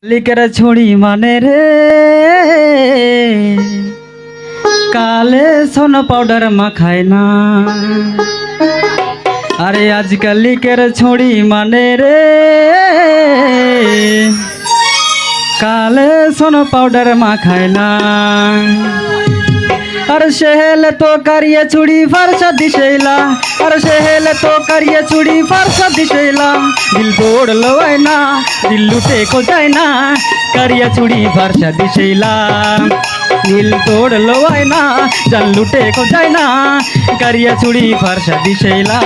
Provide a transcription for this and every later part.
লিকের ছুড়ি মানে রে কালে সোন পাউডার মাখায় না। আরে আজকাল লিকের ছুড়ি মানে রে কালে সোন পাউডার মাখায় না। আর সেহেলে তো কারিয়ে ছুড়ি ফারসা দিশেলা, আর সেহেলে তো কারিয়ে ছুড়ি ফারসা দিশেলা। দিল তোड़ लवाय ना, दिल लुटे को जाए ना, कारिया छुड़ी फारसा दिशेला। दिल तोड़ लवाय ना, जान लुटे को जाए ना, कारिया छुड़ी फारसा दिशेला।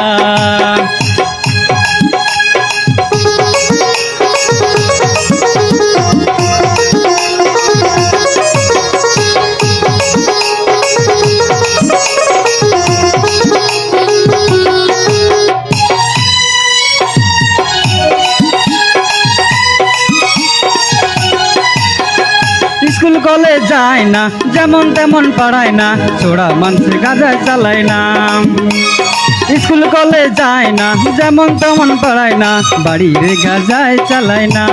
स्कूल कॉलेज जाए ना, जेमन तेमन पढ़ाय ना, छोड़ा मन से गाजा चालाय ना। स्कूल कॉलेज जाए ना, जेमन तेमन पढ़ाय ना, बाड़ी रे गाजाय चालाय ना।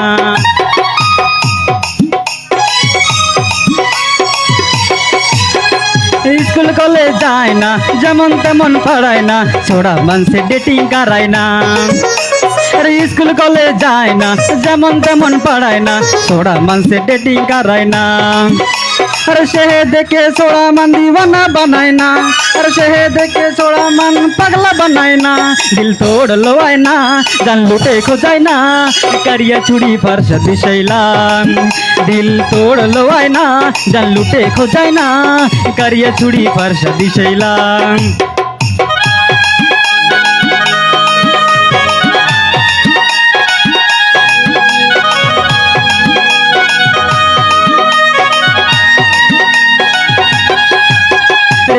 स्कूल कॉलेज जाए ना, जेमन तेमन पढ़ाय ना, छोड़ा मन से डेटिंग कराय ना। अरे स्कूल कॉलेज जाए ना, जेमन तेमन पढ़ाय ना, छोड़ा मन से डेटिंग कराय ना। अरे शहे देखे सोड़ा मन दीवाना बनाए ना, अरे शहे देखे सोड़ा मन पगला बनाए ना। दिल तोड़ लवाय ना, जान लुटे खो जाए ना, करिया छुड़ी फर्श दिशैला। दिल तोड़ लवाय ना, जान लुटे खो जाए ना, करिया छुड़ी फर्श दिशैला।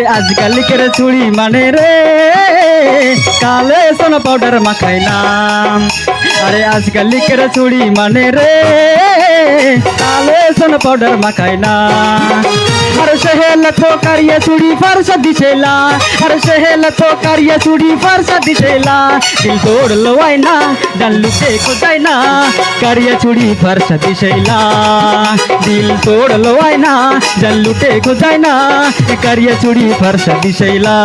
आजकल लिकेर छुड़ी माने रे काले सोन पाउडर माखाय ना। अरे आजकल लिकेर छुड़ी माने रे काले सोन पाउडर माखाय ना। अरे शहेल तो कारिया छुड़ी फरसा दिशेला, अरे शहेल तो कारिया छुड़ी फरसा दिशेला। दिल तोड़ लवाय ना, जान लुटे को जाए ना, कारिया छुड़ी फरसा दिशेला। दिल तोड़ लवाय ना, जान लुटे को जाए ना, कारिया छुड़ी फरसा दिशेला।